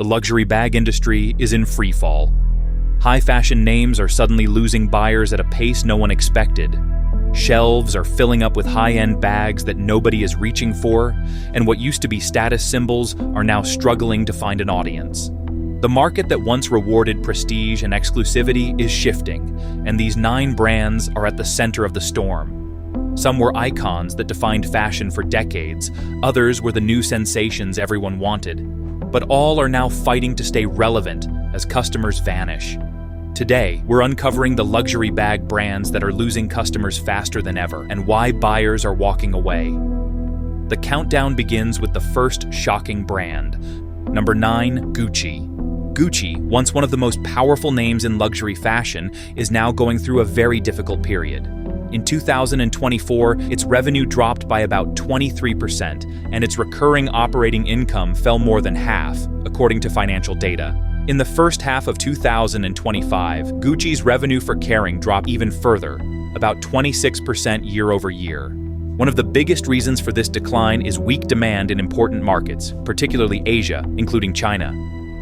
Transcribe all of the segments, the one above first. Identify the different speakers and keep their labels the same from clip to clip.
Speaker 1: the luxury bag industry is in freefall. High-fashion names are suddenly losing buyers at a pace no one expected. Shelves are filling up with high-end bags that nobody is reaching for, and what used to be status symbols are now struggling to find an audience. The market that once rewarded prestige and exclusivity is shifting, and these 9 brands are at the center of the storm. Some were icons that defined fashion for decades, others were the new sensations everyone wanted. But all are now fighting to stay relevant as customers vanish. Today, we're uncovering the luxury bag brands that are losing customers faster than ever and why buyers are walking away. The countdown begins with the first shocking brand. Number 9, Gucci. Gucci, once one of the most powerful names in luxury fashion, is now going through a very difficult period. In 2024, its revenue dropped by about 23%, and its recurring operating income fell more than half, according to financial data. In the first half of 2025, Gucci's revenue for Kering dropped even further, about 26% year-over-year. One of the biggest reasons for this decline is weak demand in important markets, particularly Asia, including China.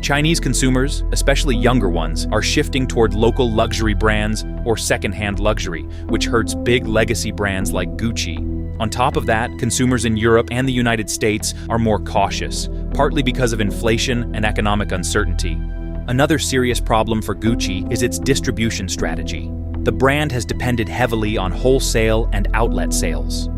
Speaker 1: Chinese consumers, especially younger ones, are shifting toward local luxury brands or second-hand luxury, which hurts big legacy brands like Gucci. On top of that, consumers in Europe and the United States are more cautious, partly because of inflation and economic uncertainty. Another serious problem for Gucci is its distribution strategy. The brand has depended heavily on wholesale and outlet sales.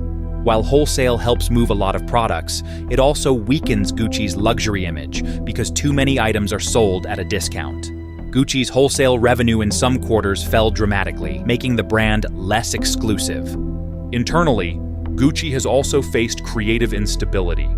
Speaker 1: While wholesale helps move a lot of products, it also weakens Gucci's luxury image because too many items are sold at a discount. Gucci's wholesale revenue in some quarters fell dramatically, making the brand less exclusive. Internally, Gucci has also faced creative instability.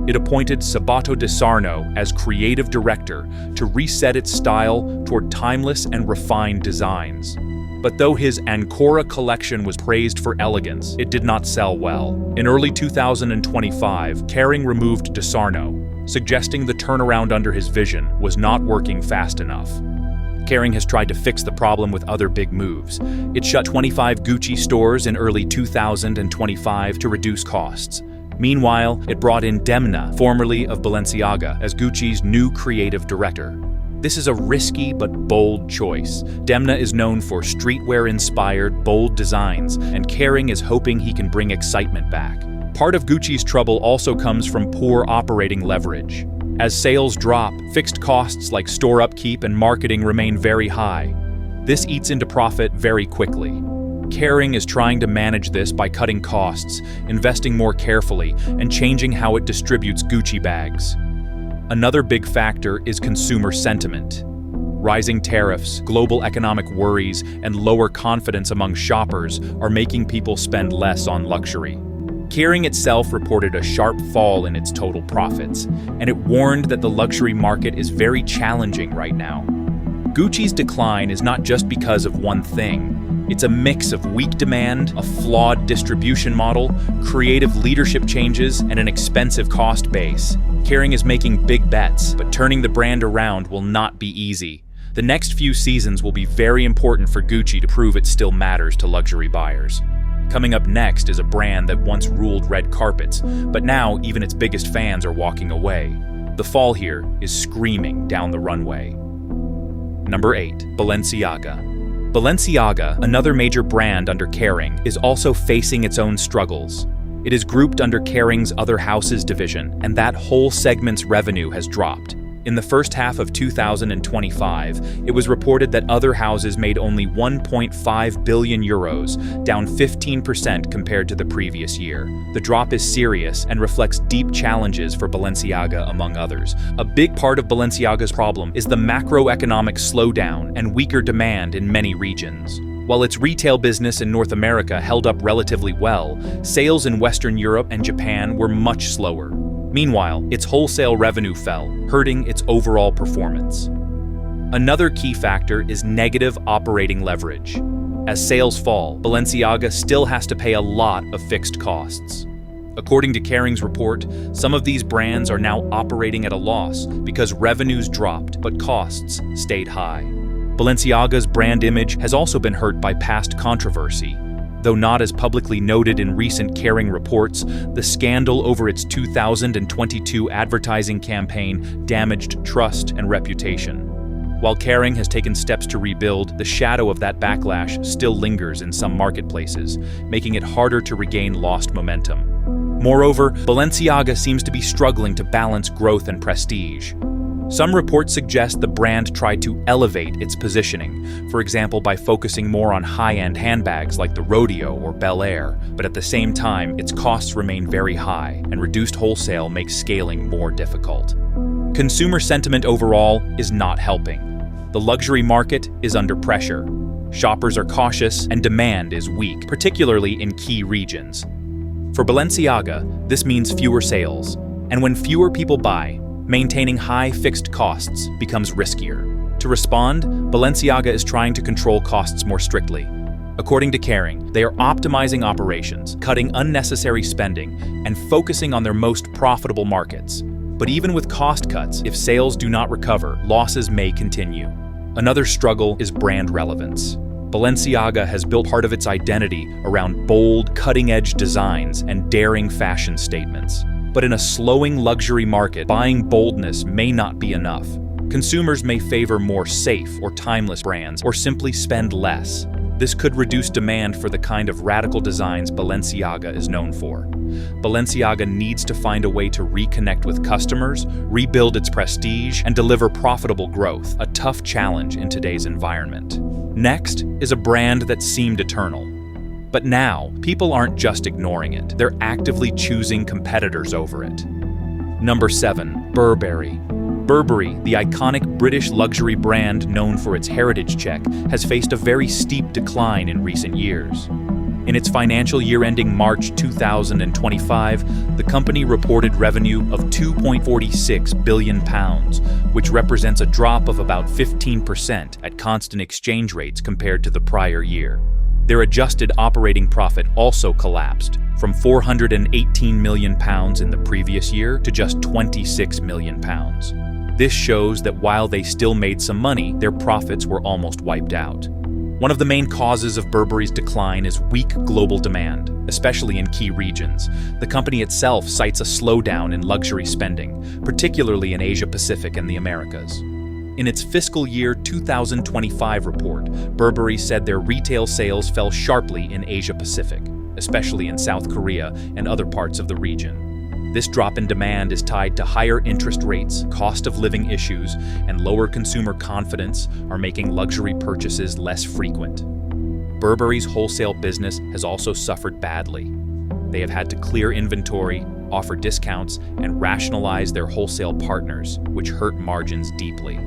Speaker 1: It appointed Sabato De Sarno as creative director to reset its style toward timeless and refined designs. But though his Ancora collection was praised for elegance, it did not sell well. In early 2025, Kering removed De Sarno, suggesting the turnaround under his vision was not working fast enough. Kering has tried to fix the problem with other big moves. It shut 25 Gucci stores in early 2025 to reduce costs. Meanwhile, it brought in Demna, formerly of Balenciaga, as Gucci's new creative director. This is a risky but bold choice. Demna is known for streetwear-inspired, bold designs, and Kering is hoping he can bring excitement back. Part of Gucci's trouble also comes from poor operating leverage. As sales drop, fixed costs like store upkeep and marketing remain very high. This eats into profit very quickly. Kering is trying to manage this by cutting costs, investing more carefully, and changing how it distributes Gucci bags. Another big factor is consumer sentiment. Rising tariffs, global economic worries, and lower confidence among shoppers are making people spend less on luxury. Kering itself reported a sharp fall in its total profits, and it warned that the luxury market is very challenging right now. Gucci's decline is not just because of one thing. It's a mix of weak demand, a flawed distribution model, creative leadership changes, and an expensive cost base. Kering is making big bets, but turning the brand around will not be easy. The next few seasons will be very important for Gucci to prove it still matters to luxury buyers. Coming up next is a brand that once ruled red carpets, but now even its biggest fans are walking away. The fall here is screaming down the runway. Number 8, Balenciaga. Balenciaga, another major brand under Kering, is also facing its own struggles. It is grouped under Kering's Other Houses division, and that whole segment's revenue has dropped. In the first half of 2025, it was reported that Other Houses made only 1.5 billion euros, down 15% compared to the previous year. The drop is serious and reflects deep challenges for Balenciaga, among others. A big part of Balenciaga's problem is the macroeconomic slowdown and weaker demand in many regions. While its retail business in North America held up relatively well, sales in Western Europe and Japan were much slower. Meanwhile, its wholesale revenue fell, hurting its overall performance. Another key factor is negative operating leverage. As sales fall, Balenciaga still has to pay a lot of fixed costs. According to Kering's report, some of these brands are now operating at a loss because revenues dropped, but costs stayed high. Balenciaga's brand image has also been hurt by past controversy. Though not as publicly noted in recent Kering reports, the scandal over its 2022 advertising campaign damaged trust and reputation. While Kering has taken steps to rebuild, the shadow of that backlash still lingers in some marketplaces, making it harder to regain lost momentum. Moreover, Balenciaga seems to be struggling to balance growth and prestige. Some reports suggest the brand tried to elevate its positioning, for example by focusing more on high-end handbags like the Rodeo or Bel Air, but at the same time, its costs remain very high, and reduced wholesale makes scaling more difficult. Consumer sentiment overall is not helping. The luxury market is under pressure. Shoppers are cautious, and demand is weak, particularly in key regions. For Balenciaga, this means fewer sales, and when fewer people buy, maintaining high fixed costs becomes riskier. To respond, Balenciaga is trying to control costs more strictly. According to Kering, they are optimizing operations, cutting unnecessary spending, and focusing on their most profitable markets. But even with cost cuts, if sales do not recover, losses may continue. Another struggle is brand relevance. Balenciaga has built part of its identity around bold, cutting-edge designs and daring fashion statements. But in a slowing luxury market, buying boldness may not be enough. Consumers may favor more safe or timeless brands, or simply spend less. This could reduce demand for the kind of radical designs Balenciaga is known for. Balenciaga needs to find a way to reconnect with customers, rebuild its prestige, and deliver profitable growth, a tough challenge in today's environment. Next is a brand that seemed eternal. But now, people aren't just ignoring it, they're actively choosing competitors over it. Number 7. Burberry. Burberry, the iconic British luxury brand known for its heritage check, has faced a very steep decline in recent years. In its financial year ending March 2025, the company reported revenue of £2.46 billion, which represents a drop of about 15% at constant exchange rates compared to the prior year. Their adjusted operating profit also collapsed, from £418 million in the previous year to just £26 million. This shows that while they still made some money, their profits were almost wiped out. One of the main causes of Burberry's decline is weak global demand, especially in key regions. The company itself cites a slowdown in luxury spending, particularly in Asia-Pacific and the Americas. In its fiscal year 2025 report, Burberry said their retail sales fell sharply in Asia-Pacific, especially in South Korea and other parts of the region. This drop in demand is tied to higher interest rates, cost of living issues, and lower consumer confidence are making luxury purchases less frequent. Burberry's wholesale business has also suffered badly. They have had to clear inventory, offer discounts, and rationalize their wholesale partners, which hurt margins deeply.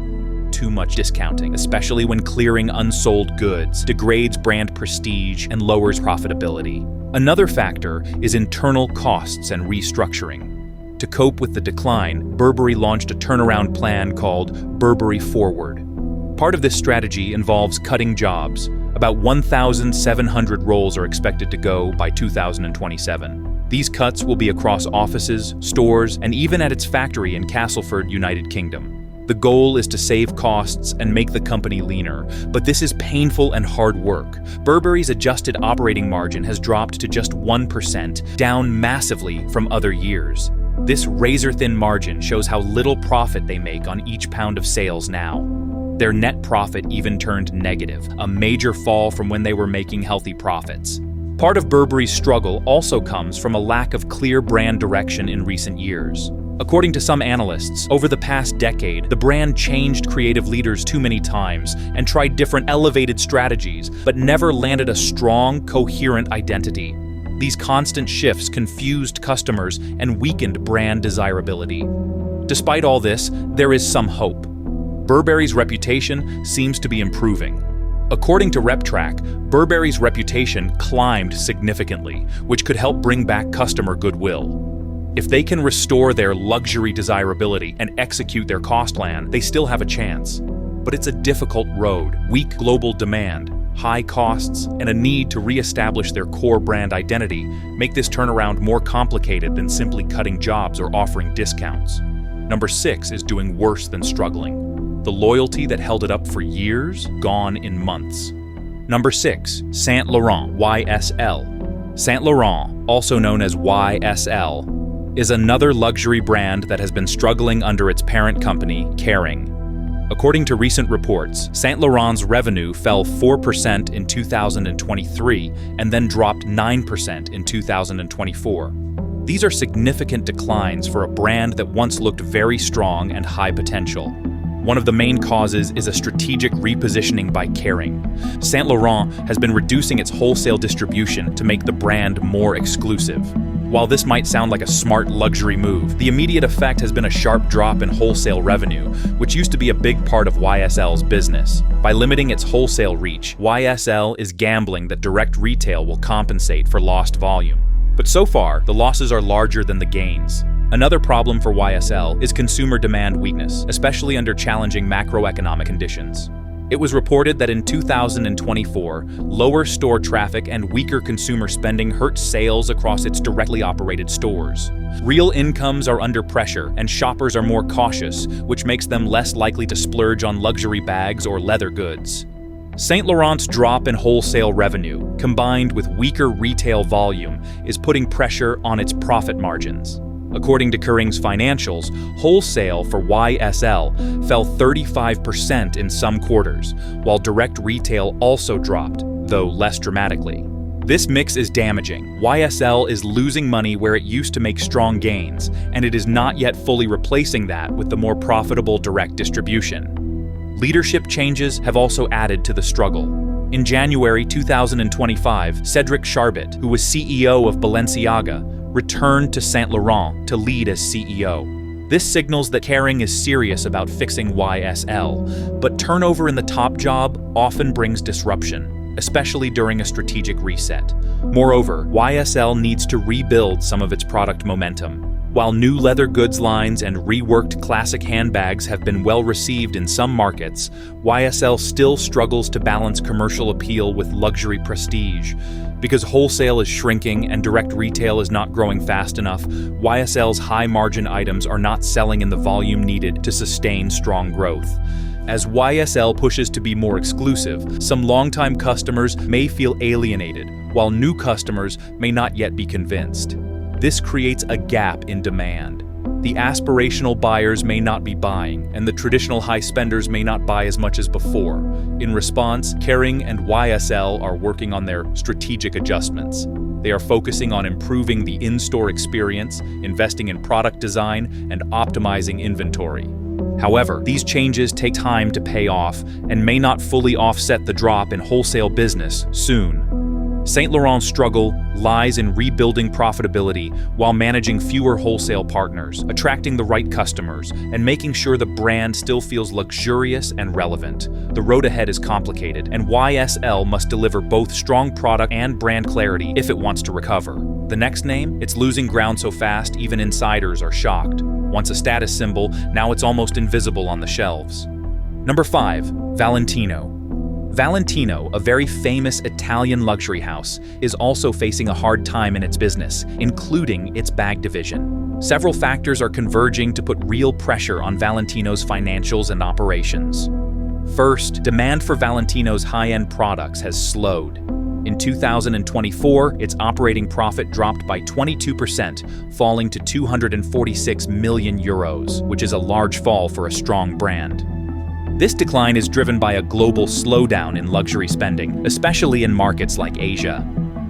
Speaker 1: Too much discounting, especially when clearing unsold goods, degrades brand prestige and lowers profitability. Another factor is internal costs and restructuring. To cope with the decline, Burberry launched a turnaround plan called Burberry Forward. Part of this strategy involves cutting jobs. About 1,700 roles are expected to go by 2027. These cuts will be across offices, stores, and even at its factory in Castleford, United Kingdom. The goal is to save costs and make the company leaner, but this is painful and hard work. Burberry's adjusted operating margin has dropped to just 1%, down massively from other years. This razor-thin margin shows how little profit they make on each pound of sales now. Their net profit even turned negative, a major fall from when they were making healthy profits. Part of Burberry's struggle also comes from a lack of clear brand direction in recent years. According to some analysts, over the past decade, the brand changed creative leaders too many times and tried different elevated strategies, but never landed a strong, coherent identity. These constant shifts confused customers and weakened brand desirability. Despite all this, there is some hope. Burberry's reputation seems to be improving. According to RepTrack, Burberry's reputation climbed significantly, which could help bring back customer goodwill. If they can restore their luxury desirability and execute their cost plan, they still have a chance. But it's a difficult road. Weak global demand, high costs, and a need to re-establish their core brand identity make this turnaround more complicated than simply cutting jobs or offering discounts. Number 6 is doing worse than struggling. The loyalty that held it up for years, gone in months. Number 6. Saint Laurent, YSL. Saint Laurent, also known as YSL, is another luxury brand that has been struggling under its parent company, Kering. According to recent reports, Saint Laurent's revenue fell 4% in 2023 and then dropped 9% in 2024. These are significant declines for a brand that once looked very strong and high potential. One of the main causes is a strategic repositioning by Kering. Saint Laurent has been reducing its wholesale distribution to make the brand more exclusive. While this might sound like a smart luxury move, the immediate effect has been a sharp drop in wholesale revenue, which used to be a big part of YSL's business. By limiting its wholesale reach, YSL is gambling that direct retail will compensate for lost volume. But so far, the losses are larger than the gains. Another problem for YSL is consumer demand weakness, especially under challenging macroeconomic conditions. It was reported that in 2024, lower store traffic and weaker consumer spending hurt sales across its directly operated stores. Real incomes are under pressure and shoppers are more cautious, which makes them less likely to splurge on luxury bags or leather goods. Saint Laurent's drop in wholesale revenue, combined with weaker retail volume, is putting pressure on its profit margins. According to Kering's financials, wholesale for YSL fell 35% in some quarters, while direct retail also dropped, though less dramatically. This mix is damaging. YSL is losing money where it used to make strong gains, and it is not yet fully replacing that with the more profitable direct distribution. Leadership changes have also added to the struggle. In January 2025, Cedric Charbit, who was CEO of Balenciaga, returned to Saint Laurent to lead as CEO. This signals that Kering is serious about fixing YSL, but turnover in the top job often brings disruption, especially during a strategic reset. Moreover, YSL needs to rebuild some of its product momentum. While new leather goods lines and reworked classic handbags have been well received in some markets, YSL still struggles to balance commercial appeal with luxury prestige. Because wholesale is shrinking and direct retail is not growing fast enough, YSL's high-margin items are not selling in the volume needed to sustain strong growth. As YSL pushes to be more exclusive, some longtime customers may feel alienated, while new customers may not yet be convinced. This creates a gap in demand. The aspirational buyers may not be buying, and the traditional high spenders may not buy as much as before. In response, Kering and YSL are working on their strategic adjustments. They are focusing on improving the in-store experience, investing in product design, and optimizing inventory. However, these changes take time to pay off and may not fully offset the drop in wholesale business soon. Saint Laurent's struggle lies in rebuilding profitability while managing fewer wholesale partners, attracting the right customers, and making sure the brand still feels luxurious and relevant. The road ahead is complicated, and YSL must deliver both strong product and brand clarity if it wants to recover. The next name? It's losing ground so fast even insiders are shocked. Once a status symbol, now it's almost invisible on the shelves. Number 5. Valentino. Valentino, a very famous Italian luxury house, is also facing a hard time in its business, including its bag division. Several factors are converging to put real pressure on Valentino's financials and operations. First, demand for Valentino's high-end products has slowed. In 2024, its operating profit dropped by 22%, falling to 246 million euros, which is a large fall for a strong brand. This decline is driven by a global slowdown in luxury spending, especially in markets like Asia.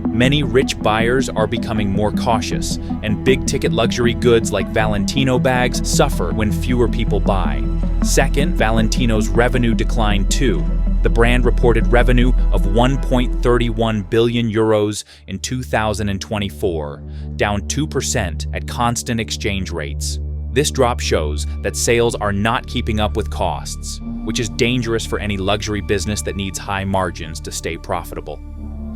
Speaker 1: Many rich buyers are becoming more cautious, and big-ticket luxury goods like Valentino bags suffer when fewer people buy. Second, Valentino's revenue declined too. The brand reported revenue of 1.31 billion euros in 2024, down 2% at constant exchange rates. This drop shows that sales are not keeping up with costs, which is dangerous for any luxury business that needs high margins to stay profitable.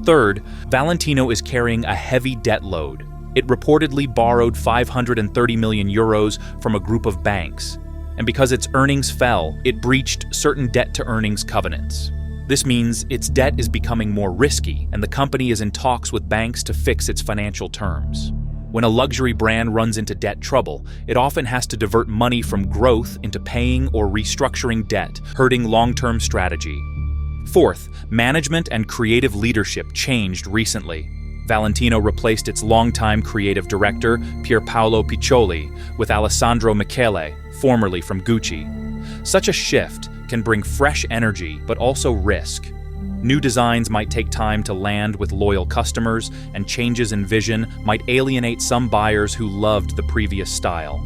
Speaker 1: Third, Valentino is carrying a heavy debt load. It reportedly borrowed 530 million euros from a group of banks, and because its earnings fell, it breached certain debt-to-earnings covenants. This means its debt is becoming more risky, and the company is in talks with banks to fix its financial terms. When a luxury brand runs into debt trouble, it often has to divert money from growth into paying or restructuring debt, hurting long-term strategy. Fourth, management and creative leadership changed recently. Valentino replaced its longtime creative director, Pierpaolo Piccioli, with Alessandro Michele, formerly from Gucci. Such a shift can bring fresh energy, but also risk. New designs might take time to land with loyal customers, and changes in vision might alienate some buyers who loved the previous style.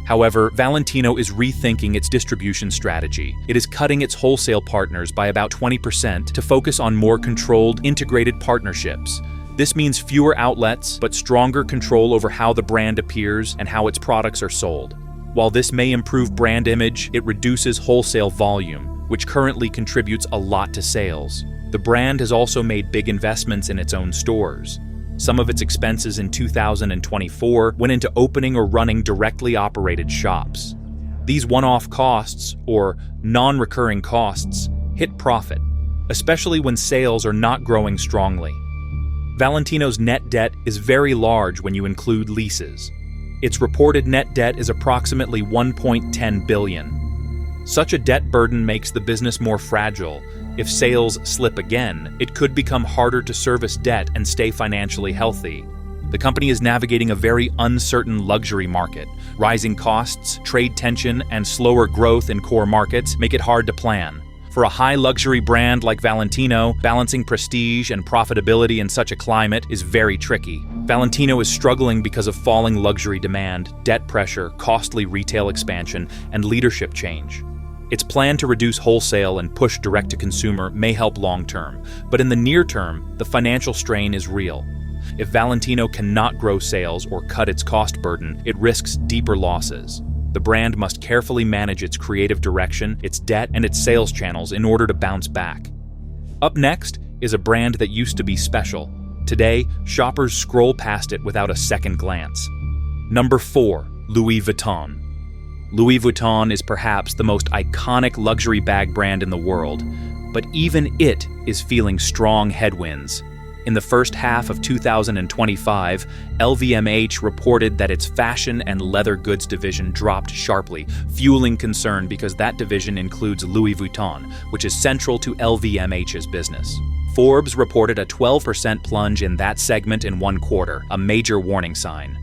Speaker 1: However, Valentino is rethinking its distribution strategy. It is cutting its wholesale partners by about 20% to focus on more controlled, integrated partnerships. This means fewer outlets, but stronger control over how the brand appears and how its products are sold. While this may improve brand image, it reduces wholesale volume, which currently contributes a lot to sales. The brand has also made big investments in its own stores. Some of its expenses in 2024 went into opening or running directly operated shops. These one-off costs, or non-recurring costs, hit profit, especially when sales are not growing strongly. Valentino's net debt is very large when you include leases. Its reported net debt is approximately $1.10 billion. Such a debt burden makes the business more fragile. If sales slip again, it could become harder to service debt and stay financially healthy. The company is navigating a very uncertain luxury market. Rising costs, trade tension, and slower growth in core markets make it hard to plan. For a high luxury brand like Valentino, balancing prestige and profitability in such a climate is very tricky. Valentino is struggling because of falling luxury demand, debt pressure, costly retail expansion, and leadership change. Its plan to reduce wholesale and push direct-to-consumer may help long-term, but in the near term, the financial strain is real. If Valentino cannot grow sales or cut its cost burden, it risks deeper losses. The brand must carefully manage its creative direction, its debt, and its sales channels in order to bounce back. Up next is a brand that used to be special. Today, shoppers scroll past it without a second glance. Number 4. Louis Vuitton. Louis Vuitton is perhaps the most iconic luxury bag brand in the world, but even it is feeling strong headwinds. In the first half of 2025, LVMH reported that its fashion and leather goods division dropped sharply, fueling concern because that division includes Louis Vuitton, which is central to LVMH's business. Forbes reported a 12% plunge in that segment in one quarter, a major warning sign.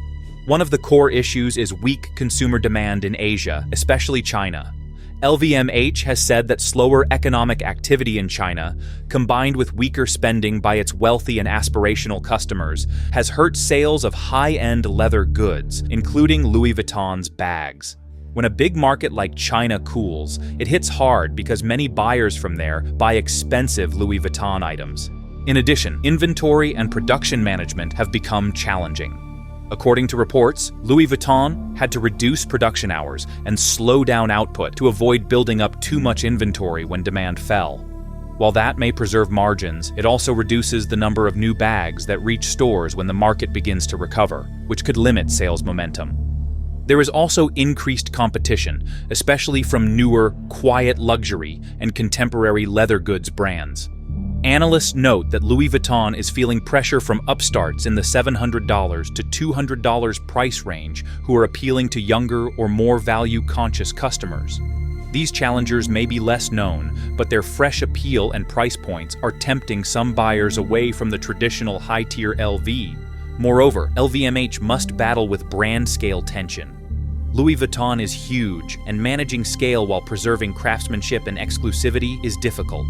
Speaker 1: One of the core issues is weak consumer demand in Asia, especially China. LVMH has said that slower economic activity in China, combined with weaker spending by its wealthy and aspirational customers, has hurt sales of high-end leather goods, including Louis Vuitton's bags. When a big market like China cools, it hits hard because many buyers from there buy expensive Louis Vuitton items. In addition, inventory and production management have become challenging. According to reports, Louis Vuitton had to reduce production hours and slow down output to avoid building up too much inventory when demand fell. While that may preserve margins, it also reduces the number of new bags that reach stores when the market begins to recover, which could limit sales momentum. There is also increased competition, especially from newer, quiet luxury and contemporary leather goods brands. Analysts note that Louis Vuitton is feeling pressure from upstarts in the $700 to $200 price range who are appealing to younger or more value-conscious customers. These challengers may be less known, but their fresh appeal and price points are tempting some buyers away from the traditional high-tier LV. Moreover, LVMH must battle with brand-scale tension. Louis Vuitton is huge, and managing scale while preserving craftsmanship and exclusivity is difficult.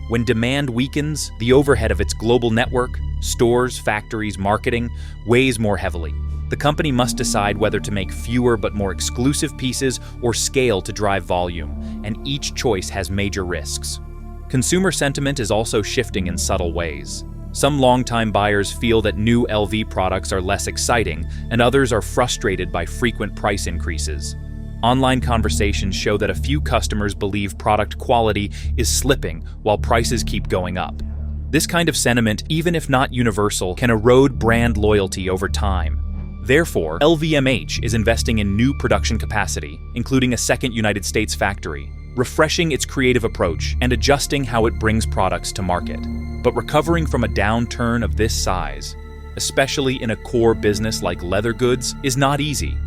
Speaker 1: When demand weakens, the overhead of its global network, stores, factories, marketing, weighs more heavily. The company must decide whether to make fewer but more exclusive pieces or scale to drive volume, and each choice has major risks. Consumer sentiment is also shifting in subtle ways. Some longtime buyers feel that new LV products are less exciting, and others are frustrated by frequent price increases. Online conversations show that a few customers believe product quality is slipping while prices keep going up. This kind of sentiment, even if not universal, can erode brand loyalty over time. Therefore, LVMH is investing in new production capacity, including a second United States factory, refreshing its creative approach and adjusting how it brings products to market. But recovering from a downturn of this size, especially in a core business like leather goods, is not easy.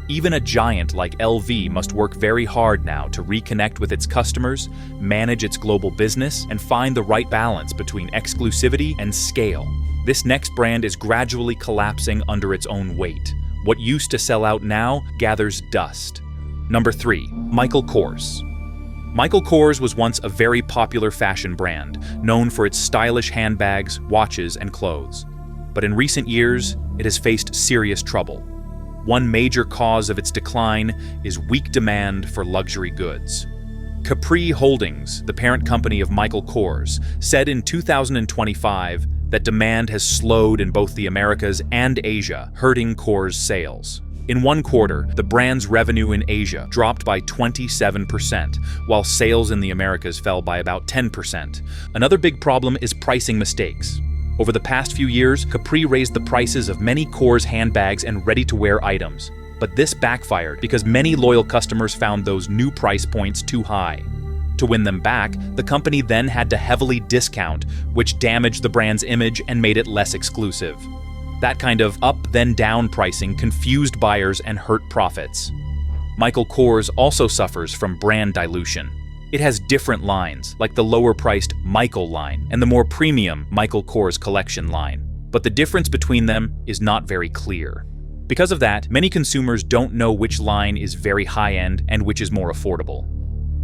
Speaker 1: Even a giant like LV must work very hard now to reconnect with its customers, manage its global business, and find the right balance between exclusivity and scale. This next brand is gradually collapsing under its own weight. What used to sell out now gathers dust. Number 3. Michael Kors. Michael Kors was once a very popular fashion brand, known for its stylish handbags, watches, and clothes. But in recent years, it has faced serious trouble. One major cause of its decline is weak demand for luxury goods. Capri Holdings, the parent company of Michael Kors, said in 2025 that demand has slowed in both the Americas and Asia, hurting Kors' sales. In one quarter, the brand's revenue in Asia dropped by 27%, while sales in the Americas fell by about 10%. Another big problem is pricing mistakes. Over the past few years, Capri raised the prices of many Kors handbags and ready-to-wear items. But this backfired because many loyal customers found those new price points too high. To win them back, the company then had to heavily discount, which damaged the brand's image and made it less exclusive. That kind of up-then-down pricing confused buyers and hurt profits. Michael Kors also suffers from brand dilution. It has different lines, like the lower-priced Michael line and the more premium Michael Kors Collection line. But the difference between them is not very clear. Because of that, many consumers don't know which line is very high-end and which is more affordable.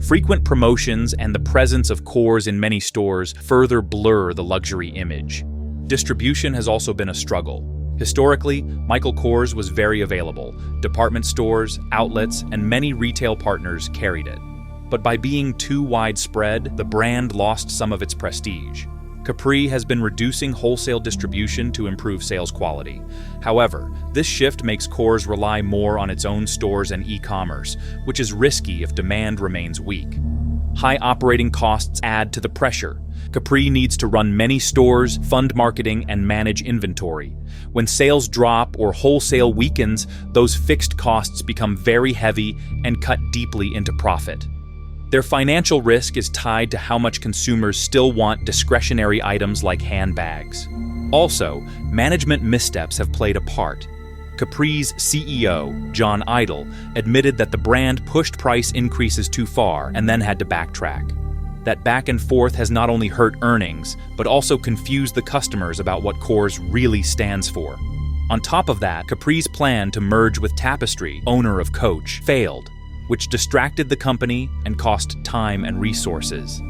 Speaker 1: Frequent promotions and the presence of Kors in many stores further blur the luxury image. Distribution has also been a struggle. Historically, Michael Kors was very available. Department stores, outlets, and many retail partners carried it. But by being too widespread, the brand lost some of its prestige. Capri has been reducing wholesale distribution to improve sales quality. However, this shift makes Kors rely more on its own stores and e-commerce, which is risky if demand remains weak. High operating costs add to the pressure. Capri needs to run many stores, fund marketing, and manage inventory. When sales drop or wholesale weakens, those fixed costs become very heavy and cut deeply into profit. Their financial risk is tied to how much consumers still want discretionary items like handbags. Also, management missteps have played a part. Capri's CEO, John Idle, admitted that the brand pushed price increases too far and then had to backtrack. That back and forth has not only hurt earnings, but also confused the customers about what Kors really stands for. On top of that, Capri's plan to merge with Tapestry, owner of Coach, failed, which distracted the company and cost time and resources.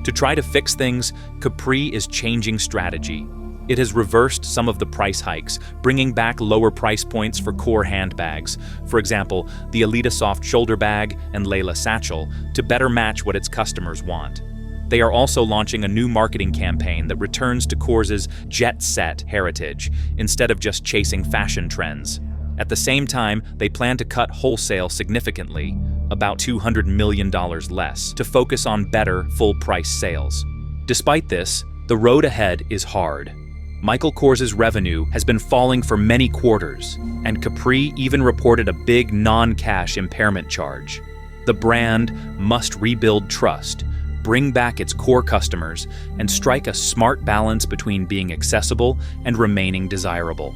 Speaker 1: To try to fix things, Capri is changing strategy. It has reversed some of the price hikes, bringing back lower price points for core handbags, for example, the Alita Soft shoulder bag and Layla satchel, to better match what its customers want. They are also launching a new marketing campaign that returns to Kors's jet-set heritage, instead of just chasing fashion trends. At the same time, they plan to cut wholesale significantly, about $200 million less, to focus on better, full-price sales. Despite this, the road ahead is hard. Michael Kors's revenue has been falling for many quarters, and Capri even reported a big non-cash impairment charge. The brand must rebuild trust, bring back its core customers, and strike a smart balance between being accessible and remaining desirable.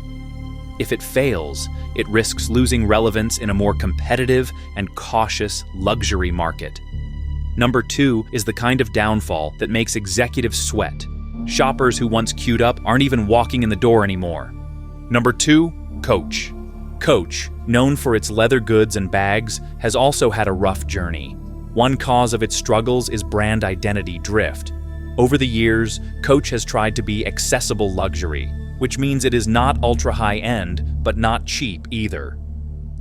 Speaker 1: If it fails, it risks losing relevance in a more competitive and cautious luxury market. Number 2 is the kind of downfall that makes executives sweat. Shoppers who once queued up aren't even walking in the door anymore. Number 2, Coach. Coach, known for its leather goods and bags, has also had a rough journey. One cause of its struggles is brand identity drift. Over the years, Coach has tried to be accessible luxury, which means it is not ultra-high-end, but not cheap either.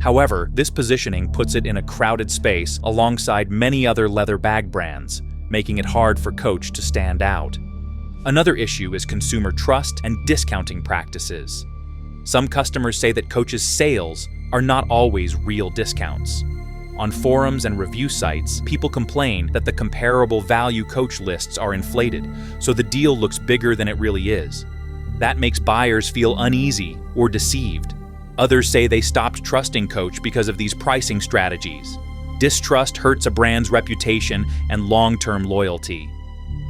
Speaker 1: However, this positioning puts it in a crowded space alongside many other leather bag brands, making it hard for Coach to stand out. Another issue is consumer trust and discounting practices. Some customers say that Coach's sales are not always real discounts. On forums and review sites, people complain that the comparable value Coach lists are inflated, so the deal looks bigger than it really is. That makes buyers feel uneasy or deceived. Others say they stopped trusting Coach because of these pricing strategies. Distrust hurts a brand's reputation and long-term loyalty.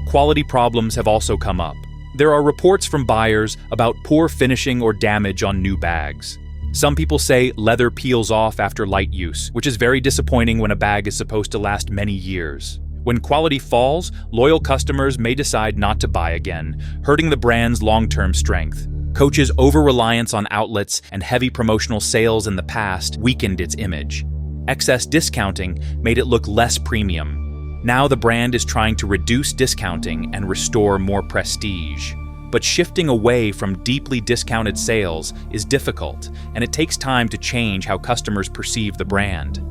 Speaker 1: Quality problems have also come up. There are reports from buyers about poor finishing or damage on new bags. Some people say leather peels off after light use, which is very disappointing when a bag is supposed to last many years. When quality falls, loyal customers may decide not to buy again, hurting the brand's long-term strength. Coach's over-reliance on outlets and heavy promotional sales in the past weakened its image. Excess discounting made it look less premium. Now the brand is trying to reduce discounting and restore more prestige. But shifting away from deeply discounted sales is difficult, and it takes time to change how customers perceive the brand.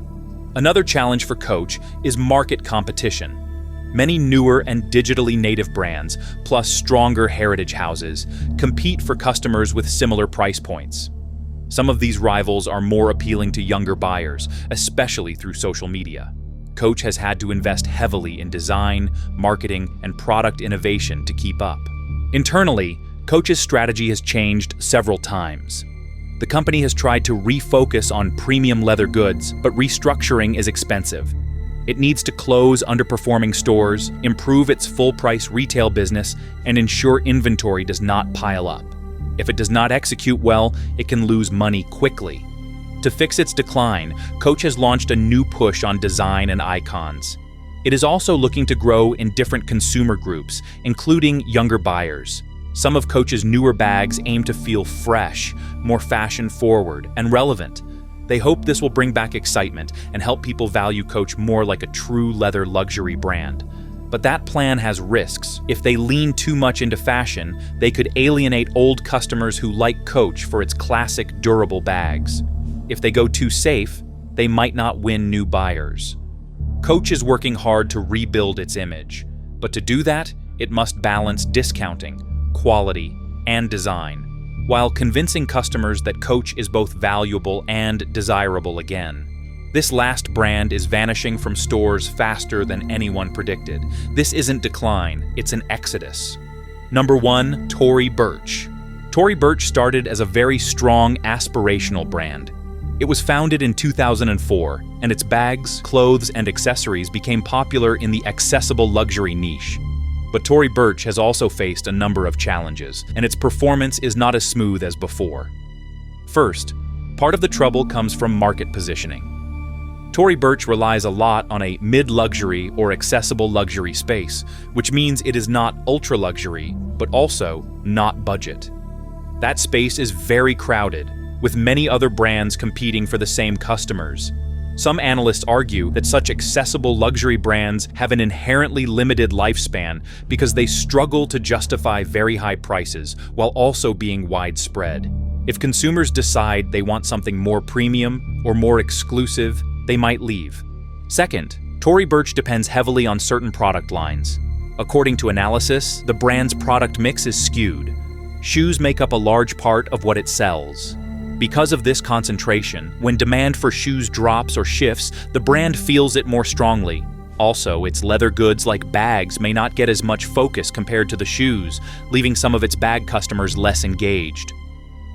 Speaker 1: Another challenge for Coach is market competition. Many newer and digitally native brands, plus stronger heritage houses, compete for customers with similar price points. Some of these rivals are more appealing to younger buyers, especially through social media. Coach has had to invest heavily in design, marketing, and product innovation to keep up. Internally, Coach's strategy has changed several times. The company has tried to refocus on premium leather goods, but restructuring is expensive. It needs to close underperforming stores, improve its full-price retail business, and ensure inventory does not pile up. If it does not execute well, it can lose money quickly. To fix its decline, Coach has launched a new push on design and icons. It is also looking to grow in different consumer groups, including younger buyers. Some of Coach's newer bags aim to feel fresh, more fashion-forward, and relevant. They hope this will bring back excitement and help people value Coach more like a true leather luxury brand. But that plan has risks. If they lean too much into fashion, they could alienate old customers who like Coach for its classic, durable bags. If they go too safe, they might not win new buyers. Coach is working hard to rebuild its image, but to do that, it must balance discounting, quality, and design, while convincing customers that Coach is both valuable and desirable again. This last brand is vanishing from stores faster than anyone predicted. This isn't decline, it's an exodus. Number 1, Tory Burch. Tory Burch started as a very strong, aspirational brand. It was founded in 2004, and its bags, clothes, and accessories became popular in the accessible luxury niche. But Tory Burch has also faced a number of challenges, and its performance is not as smooth as before. First, part of the trouble comes from market positioning. Tory Burch relies a lot on a mid-luxury or accessible luxury space, which means it is not ultra-luxury, but also not budget. That space is very crowded, with many other brands competing for the same customers. Some analysts argue that such accessible luxury brands have an inherently limited lifespan because they struggle to justify very high prices while also being widespread. If consumers decide they want something more premium or more exclusive, they might leave. Second, Tory Burch depends heavily on certain product lines. According to analysis, the brand's product mix is skewed. Shoes make up a large part of what it sells. Because of this concentration, when demand for shoes drops or shifts, the brand feels it more strongly. Also, its leather goods like bags may not get as much focus compared to the shoes, leaving some of its bag customers less engaged.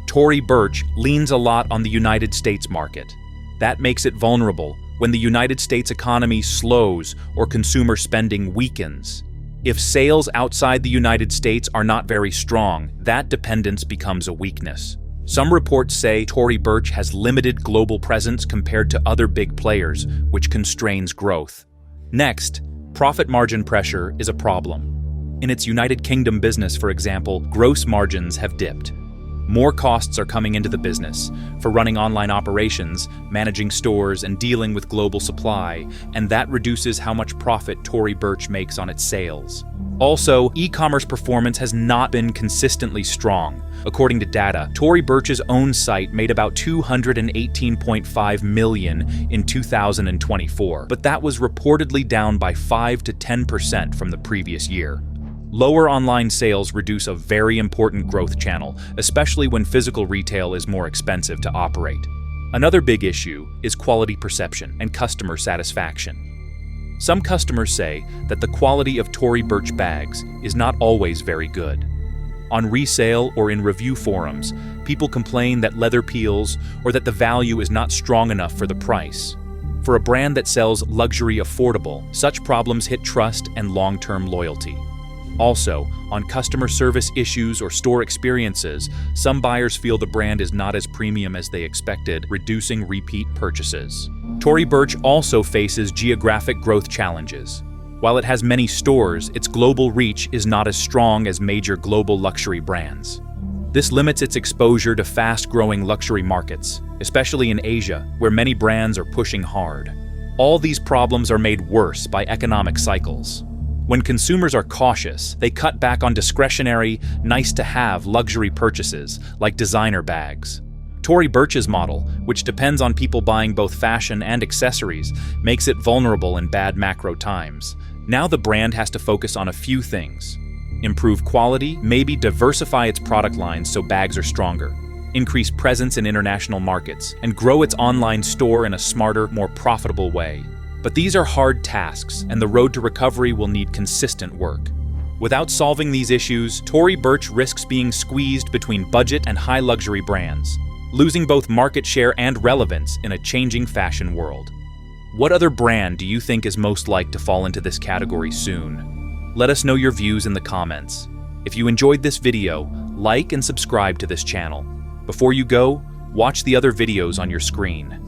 Speaker 1: Tory Burch leans a lot on the United States market. That makes it vulnerable when the United States economy slows or consumer spending weakens. If sales outside the United States are not very strong, that dependence becomes a weakness. Some reports say Tory Burch has limited global presence compared to other big players, which constrains growth. Next, profit margin pressure is a problem. In its United Kingdom business, for example, gross margins have dipped. More costs are coming into the business for running online operations, managing stores, and dealing with global supply, and that reduces how much profit Tory Burch makes on its sales. Also, e-commerce performance has not been consistently strong. According to data, Tory Burch's own site made about $218.5 million in 2024, but that was reportedly down by 5 to 10% from the previous year. Lower online sales reduce a very important growth channel, especially when physical retail is more expensive to operate. Another big issue is quality perception and customer satisfaction. Some customers say that the quality of Tory Burch bags is not always very good. On resale or in review forums, people complain that leather peels or that the value is not strong enough for the price. For a brand that sells luxury affordable, such problems hit trust and long-term loyalty. Also, on customer service issues or store experiences, some buyers feel the brand is not as premium as they expected, reducing repeat purchases. Tory Burch also faces geographic growth challenges. While it has many stores, its global reach is not as strong as major global luxury brands. This limits its exposure to fast-growing luxury markets, especially in Asia, where many brands are pushing hard. All these problems are made worse by economic cycles. When consumers are cautious, they cut back on discretionary, nice-to-have luxury purchases, like designer bags. Tory Burch's model, which depends on people buying both fashion and accessories, makes it vulnerable in bad macro times. Now the brand has to focus on a few things. Improve quality, maybe diversify its product lines so bags are stronger, increase presence in international markets, and grow its online store in a smarter, more profitable way. But these are hard tasks, and the road to recovery will need consistent work. Without solving these issues, Tory Burch risks being squeezed between budget and high luxury brands, losing both market share and relevance in a changing fashion world. What other brand do you think is most likely to fall into this category soon? Let us know your views in the comments. If you enjoyed this video, like and subscribe to this channel. Before you go, watch the other videos on your screen.